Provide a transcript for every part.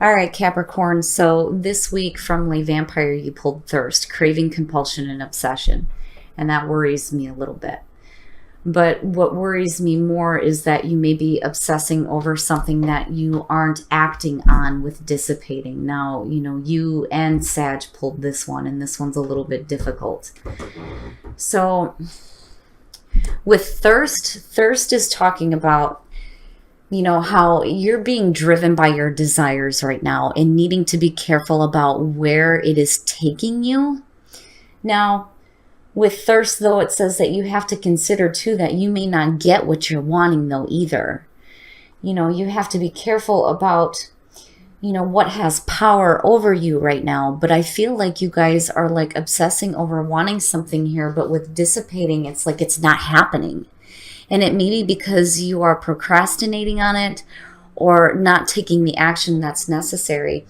All right, Capricorn. So this week from Le Vampire, you pulled thirst, craving, compulsion, and obsession. And that worries me a little bit. But what worries me more is that you may be obsessing over something that you aren't acting on with dissipating. Now, you and Sag pulled this one, and this one's a little bit difficult. So with thirst is talking about how you're being driven by your desires right now and needing to be careful about where it is taking you. Now, with thirst, though, it says that you have to consider, too, that you may not get what you're wanting, though, either. You have to be careful about, what has power over you right now. But I feel like you guys are, like, obsessing over wanting something here, but with dissipating, it's like it's not happening. And it may be because you are procrastinating on it or not taking the action that's necessary.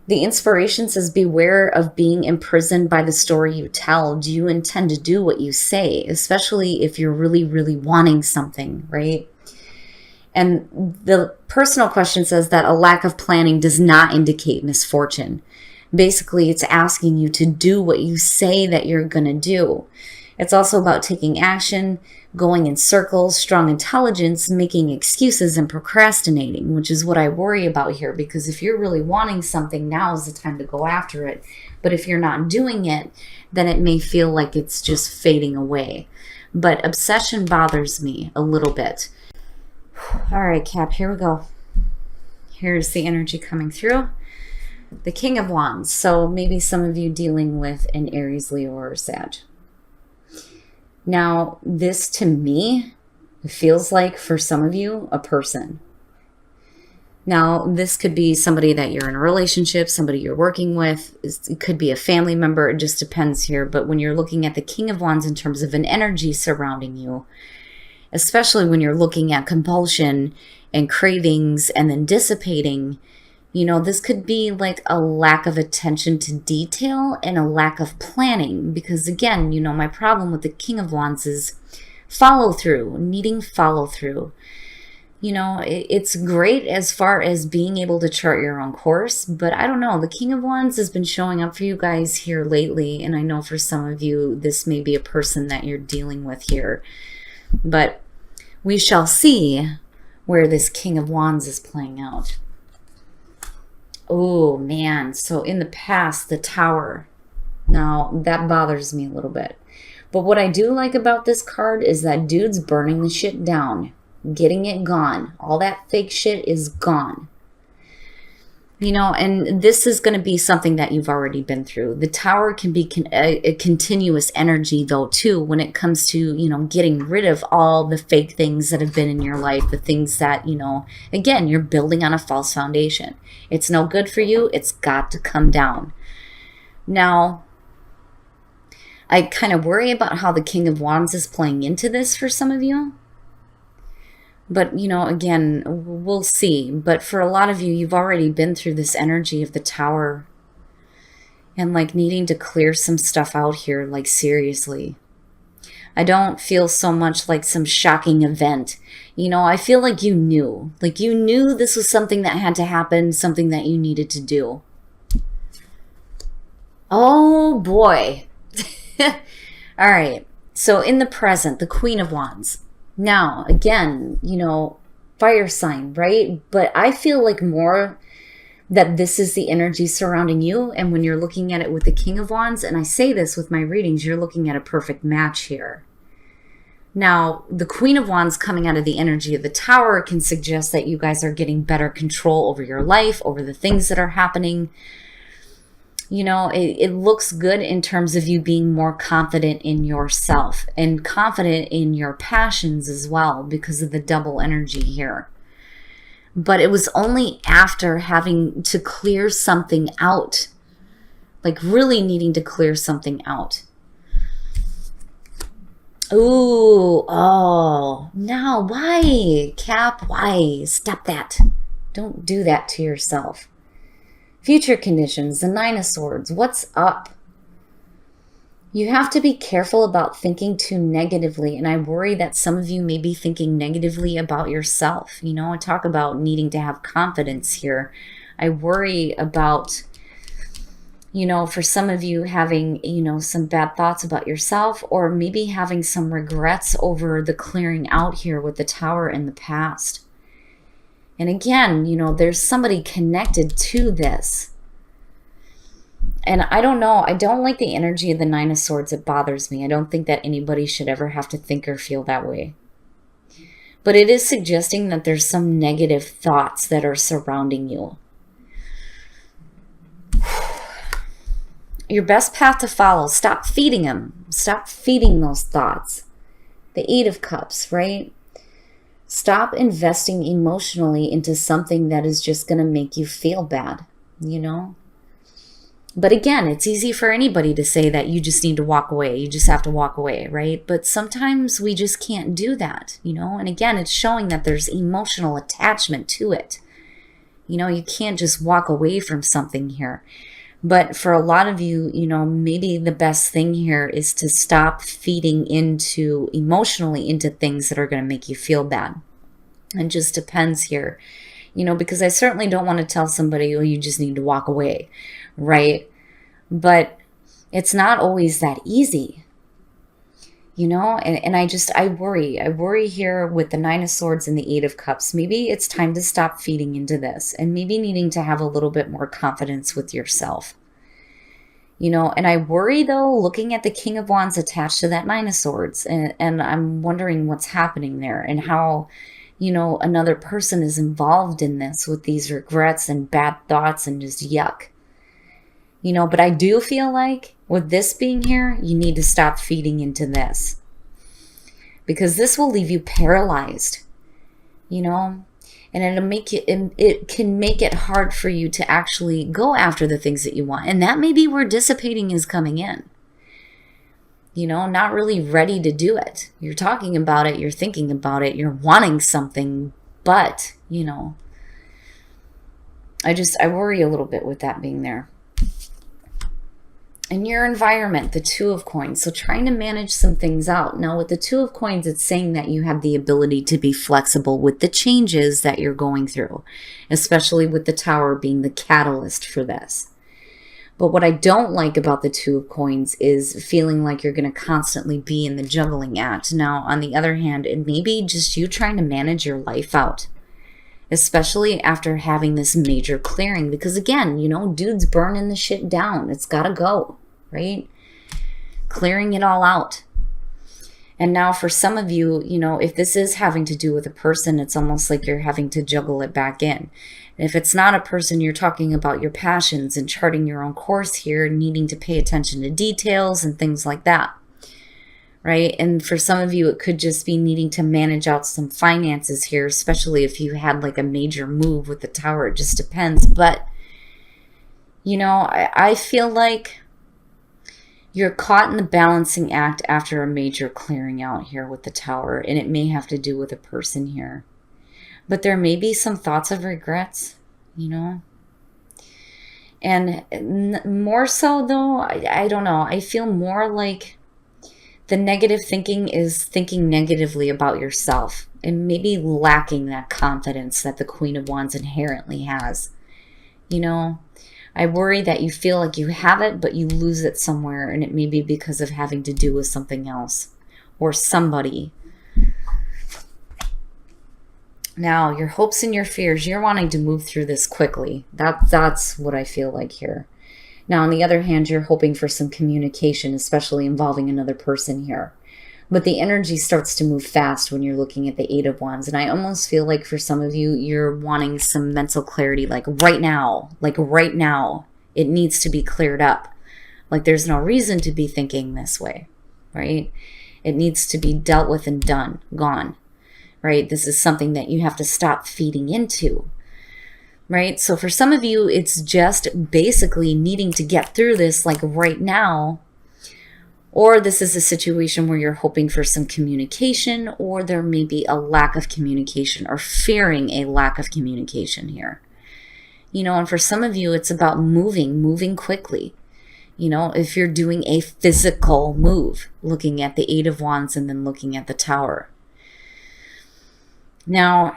The inspiration says, beware of being imprisoned by the story you tell. Do you intend to do what you say, especially if you're really, really wanting something, right? And the personal question says that a lack of planning does not indicate misfortune. Basically, it's asking you to do what you say that you're going to do. It's also about taking action, going in circles, strong intelligence, making excuses, and procrastinating, which is what I worry about here. Because if you're really wanting something, now is the time to go after it. But if you're not doing it, then it may feel like it's just fading away. But obsession bothers me a little bit. All right, Cap, here we go. Here's the energy coming through. The King of Wands. So maybe some of you dealing with an Aries, Leo, or Sag. Now, this to me feels like, for some of you, a person. Now, this could be somebody that you're in a relationship, somebody you're working with. It could be a family member. It just depends here. But when you're looking at the King of Wands in terms of an energy surrounding you, especially when you're looking at compulsion and cravings and then dissipating, this could be like a lack of attention to detail and a lack of planning. Because again, my problem with the King of Wands is follow through, needing follow through. It's great as far as being able to chart your own course, but I don't know. The King of Wands has been showing up for you guys here lately. And I know for some of you, this may be a person that you're dealing with here, but we shall see where this King of Wands is playing out. Oh, man. So in the past, the Tower. Now, that bothers me a little bit. But what I do like about this card is that dude's burning the shit down. Getting it gone. All that fake shit is gone. And this is going to be something that you've already been through. The Tower can be a continuous energy, though, too, when it comes to, getting rid of all the fake things that have been in your life, the things that, again, you're building on a false foundation. It's no good for you. It's got to come down. Now, I kind of worry about how the King of Wands is playing into this for some of you. But, again, we'll see. But for a lot of you, you've already been through this energy of the Tower and, like, needing to clear some stuff out here, like, seriously. I don't feel so much like some shocking event. I feel like you knew. Like, you knew this was something that had to happen, something that you needed to do. Oh, boy. All right. So, in the present, the Queen of Wands. Now, again, fire sign, right? But I feel like more that this is the energy surrounding you. And when you're looking at it with the King of Wands, and I say this with my readings, you're looking at a perfect match here. Now, the Queen of Wands coming out of the energy of the Tower can suggest that you guys are getting better control over your life, over the things that are happening. It looks good in terms of you being more confident in yourself and confident in your passions as well because of the double energy here. But it was only after having to clear something out, like really needing to clear something out. Ooh, oh, now why, Cap? Why? Stop that. Don't do that to yourself. Future conditions, the Nine of Swords. What's up? You have to be careful about thinking too negatively, and I worry that some of you may be thinking negatively about yourself. I talk about needing to have confidence here. I worry about, for some of you having, some bad thoughts about yourself, or maybe having some regrets over the clearing out here with the Tower in the past. And again, there's somebody connected to this. And I don't know. I don't like the energy of the Nine of Swords. It bothers me. I don't think that anybody should ever have to think or feel that way. But it is suggesting that there's some negative thoughts that are surrounding you. Your best path to follow. Stop feeding them. Stop feeding those thoughts. The Eight of Cups, right? Stop investing emotionally into something that is just going to make you feel bad, But again, it's easy for anybody to say that you just need to walk away. You just have to walk away, right? But sometimes we just can't do that, And again, it's showing that there's emotional attachment to it. You can't just walk away from something here. But for a lot of you, maybe the best thing here is to stop feeding emotionally into things that are going to make you feel bad. It just depends here, because I certainly don't want to tell somebody, oh, you just need to walk away, right? But it's not always that easy, and I worry here with the Nine of Swords and the Eight of Cups. Maybe it's time to stop feeding into this, and maybe needing to have a little bit more confidence with yourself, and I worry though, looking at the King of Wands attached to that Nine of Swords, and I'm wondering what's happening there and how, another person is involved in this with these regrets and bad thoughts and just yuck. But I do feel like with this being here, you need to stop feeding into this, because this will leave you paralyzed, and it can make it hard for you to actually go after the things that you want. And that may be where dissipating is coming in, not really ready to do it. You're talking about it. You're thinking about it. You're wanting something, but, I worry a little bit with that being there. In your environment, the Two of Coins. So trying to manage some things out. Now with the Two of Coins, it's saying that you have the ability to be flexible with the changes that you're going through, especially with the Tower being the catalyst for this. But what I don't like about the Two of Coins is feeling like you're going to constantly be in the juggling act. Now, on the other hand, it may be just you trying to manage your life out, especially after having this major clearing. Because again, dude's burning the shit down. It's got to go, right? Clearing it all out. And now for some of you, if this is having to do with a person, it's almost like you're having to juggle it back in. And if it's not a person, you're talking about your passions and charting your own course here, needing to pay attention to details and things like that. Right? And for some of you, it could just be needing to manage out some finances here, especially if you had like a major move with the Tower. It just depends. But, I feel like you're caught in the balancing act after a major clearing out here with the Tower. And it may have to do with a person here. But there may be some thoughts of regrets, And more so, though, I don't know. I feel more like the negative thinking is thinking negatively about yourself and maybe lacking that confidence that the Queen of Wands inherently has. I worry that you feel like you have it, but you lose it somewhere, and it may be because of having to do with something else or somebody. Now, your hopes and your fears, you're wanting to move through this quickly. That's what I feel like here. Now, on the other hand, you're hoping for some communication, especially involving another person here. But the energy starts to move fast when you're looking at the Eight of Wands. And I almost feel like for some of you, you're wanting some mental clarity, like right now. Like right now, it needs to be cleared up. Like there's no reason to be thinking this way, right? It needs to be dealt with and done, gone, right? This is something that you have to stop feeding into, right? So for some of you, it's just basically needing to get through this like right now. Or this is a situation where you're hoping for some communication, or there may be a lack of communication or fearing a lack of communication here. And for some of you, it's about moving quickly. If you're doing a physical move, looking at the Eight of Wands and then looking at the Tower. Now,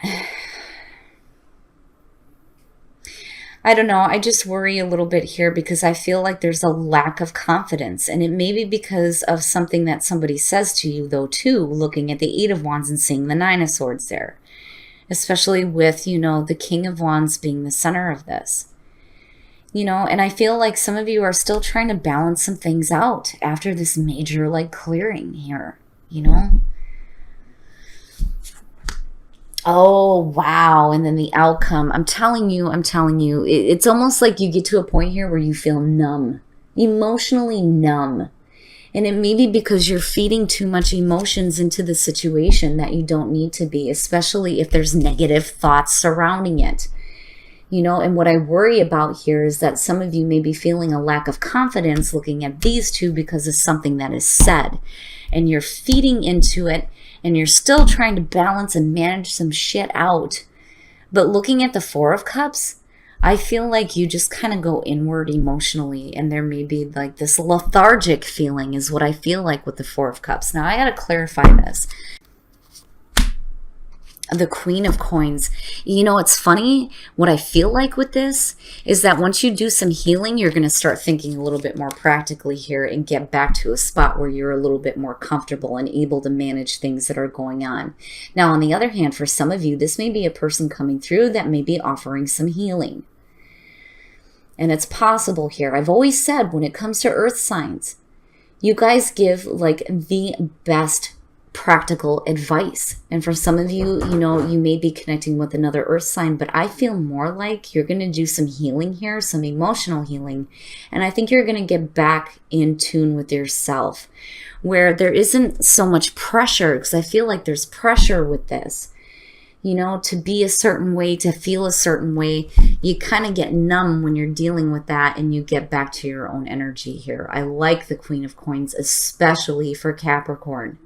I don't know. I just worry a little bit here because I feel like there's a lack of confidence. And it may be because of something that somebody says to you, though, too, looking at the Eight of Wands and seeing the Nine of Swords there. Especially with, the King of Wands being the center of this. And I feel like some of you are still trying to balance some things out after this major, clearing here, Oh, wow. And then the outcome. I'm telling you, it's almost like you get to a point here where you feel numb, emotionally numb. And it may be because you're feeding too much emotions into the situation that you don't need to be, especially if there's negative thoughts surrounding it. And what I worry about here is that some of you may be feeling a lack of confidence looking at these two because of something that is said. And you're feeding into it, and you're still trying to balance and manage some shit out. But looking at the Four of Cups, I feel like you just kind of go inward emotionally, and there may be this lethargic feeling is what I feel like with the Four of Cups. Now, I got to clarify this. The Queen of Coins. It's funny. What I feel like with this is that once you do some healing, you're going to start thinking a little bit more practically here and get back to a spot where you're a little bit more comfortable and able to manage things that are going on. Now, on the other hand, for some of you, this may be a person coming through that may be offering some healing. And it's possible here. I've always said when it comes to earth signs, you guys give the best practical advice. And for some of you, you may be connecting with another earth sign, but I feel more like you're going to do some healing here, some emotional healing. And I think you're going to get back in tune with yourself where there isn't so much pressure, because I feel like there's pressure with this, to be a certain way, to feel a certain way. You kind of get numb when you're dealing with that, and you get back to your own energy here. I like the Queen of Coins, especially for Capricorn.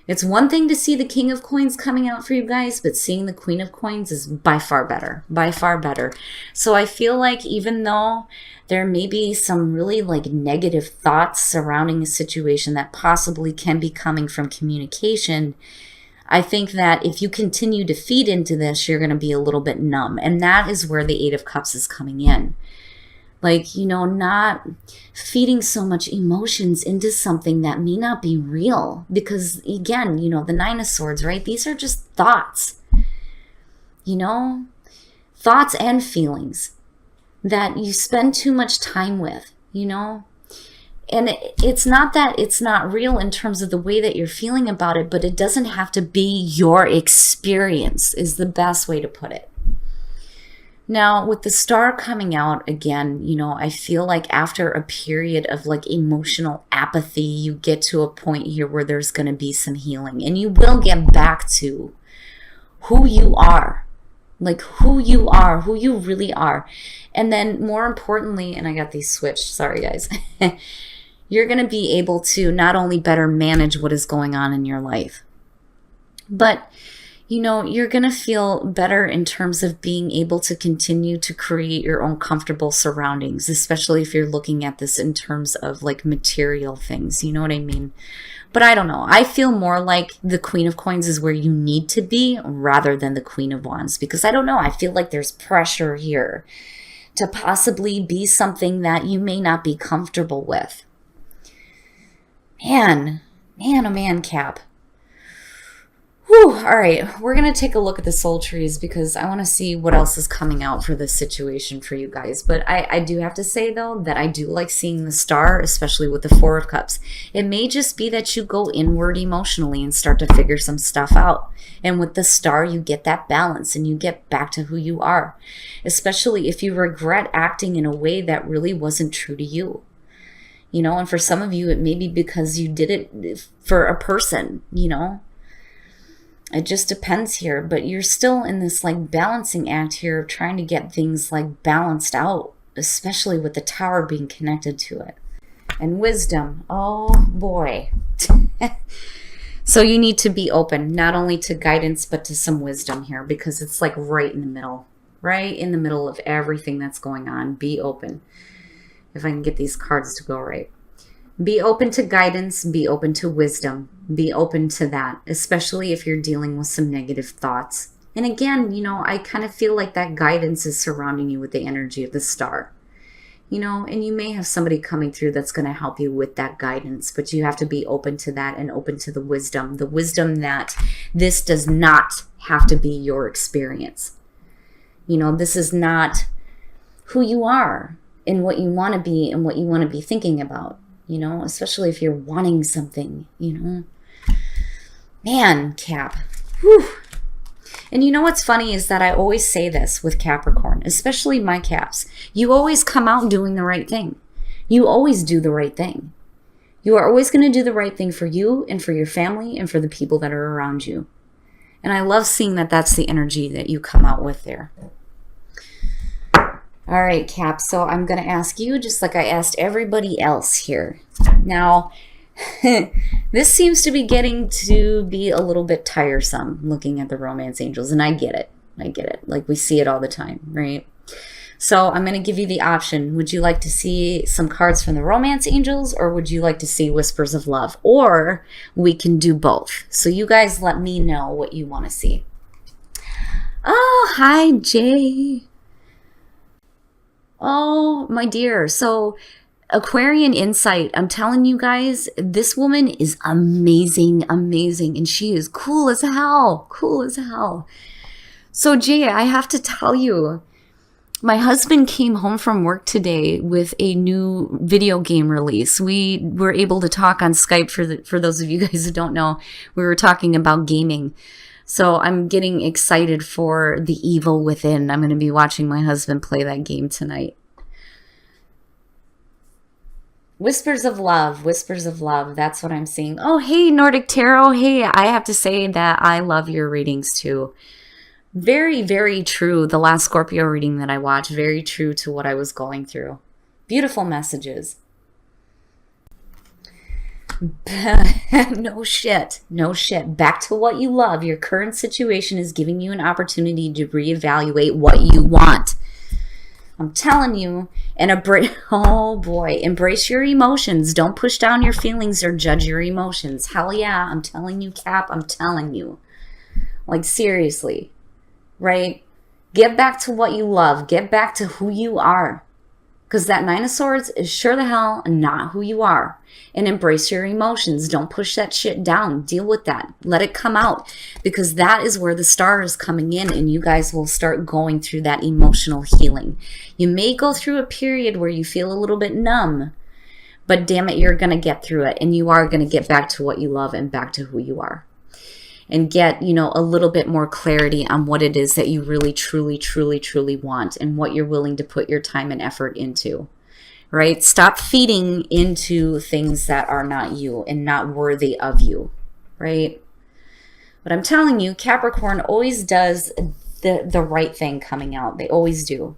It's one thing to see the King of Coins coming out for you guys, but seeing the Queen of Coins is by far better, by far better. So I feel like even though there may be some really negative thoughts surrounding a situation that possibly can be coming from communication, I think that if you continue to feed into this, you're going to be a little bit numb. And that is where the Eight of Cups is coming in. Not feeding so much emotions into something that may not be real. Because again, the Nine of Swords, right? These are just thoughts. Thoughts and feelings that you spend too much time with, And it's not that it's not real in terms of the way that you're feeling about it, but it doesn't have to be your experience is the best way to put it. Now, with the Star coming out again, I feel like after a period of emotional apathy, you get to a point here where there's going to be some healing, and you will get back to who you are, who you are, who you really are. And then more importantly, and I got these switched, sorry guys, you're going to be able to not only better manage what is going on in your life, but you're going to feel better in terms of being able to continue to create your own comfortable surroundings, especially if you're looking at this in terms of material things. You know what I mean? But I don't know. I feel more like the Queen of Coins is where you need to be rather than the Queen of Wands, because I don't know. I feel like there's pressure here to possibly be something that you may not be comfortable with. Man, oh man, Cap. Whew, all right, we're going to take a look at the soul trees because I want to see what else is coming out for this situation for you guys. But I do have to say, though, that I do like seeing the Star, especially with the Four of Cups. It may just be that you go inward emotionally and start to figure some stuff out. And with the Star, you get that balance and you get back to who you are, especially if you regret acting in a way that really wasn't true to you. And for some of you, it may be because you did it for a person, It just depends here, but you're still in this balancing act here of trying to get things balanced out, especially with the Tower being connected to it. And wisdom, oh boy. So you need to be open, not only to guidance, but to some wisdom here, because it's right in the middle of everything that's going on. Be open. If I can get these cards to go right. Be open to guidance, be open to wisdom, be open to that, especially if you're dealing with some negative thoughts. And again, you know, I kind of feel like that guidance is surrounding you with the energy of the star. You know, and you may have somebody coming through that's going to help you with that guidance, but you have to be open to that and open to the wisdom that this does not have to be your experience. You know, this is not who you are and what you want to be and what you want to be thinking about, you know, especially if you're wanting something, you know. Man, Cap. Whew. And you know what's funny is that I always say this with Capricorn, especially my Caps. You always come out doing the right thing. You always do the right thing. You are always going to do the right thing for you and for your family and for the people that are around you. And I love seeing that that's the energy that you come out with there. All right, Cap. So I'm going to ask you just like I asked everybody else here. Now, this seems to be getting to be a little bit tiresome looking at the romance angels, and I get it. Like, we see it all the time, right? So I'm going to give you the option. Would you like to see some cards from the romance angels, or would you like to see whispers of love? Or we can do both. So you guys let me know what you want to see. Oh, hi, Jay. Oh, my dear. So Aquarian insight, I'm telling you guys, this woman is amazing, and she is cool as hell. So Jay, I have to tell you, my husband came home from work today with a new video game release. We were able to talk on Skype. For those of you guys who don't know, we were talking about gaming. So I'm getting excited for The Evil Within. I'm going to be watching my husband play that game tonight. Whispers of love, that's what I'm seeing. Oh, hey, Nordic Tarot. Hey, I have to say that I love your readings too. Very, very true. The last Scorpio reading that I watched, very true to what I was going through. Beautiful messages. No shit. Back to what you love. Your current situation is giving you an opportunity to reevaluate what you want. I'm telling you, and embrace your emotions. Don't push down your feelings or judge your emotions. Hell yeah, I'm telling you, Cap, I'm telling you. Like, seriously, right? Get back to what you love. Get back to who you are. Because that Nine of Swords is sure the hell not who you are. And embrace your emotions. Don't push that shit down. Deal with that. Let it come out. Because that is where the star is coming in, and you guys will start going through that emotional healing. You may go through a period where you feel a little bit numb. But damn it, you're going to get through it. And you are going to get back to what you love and back to who you are. And get, you know, a little bit more clarity on what it is that you really, truly want, and what you're willing to put your time and effort into, right? Stop feeding into things that are not you and not worthy of you, right? But I'm telling you, Capricorn always does the right thing coming out. They always do.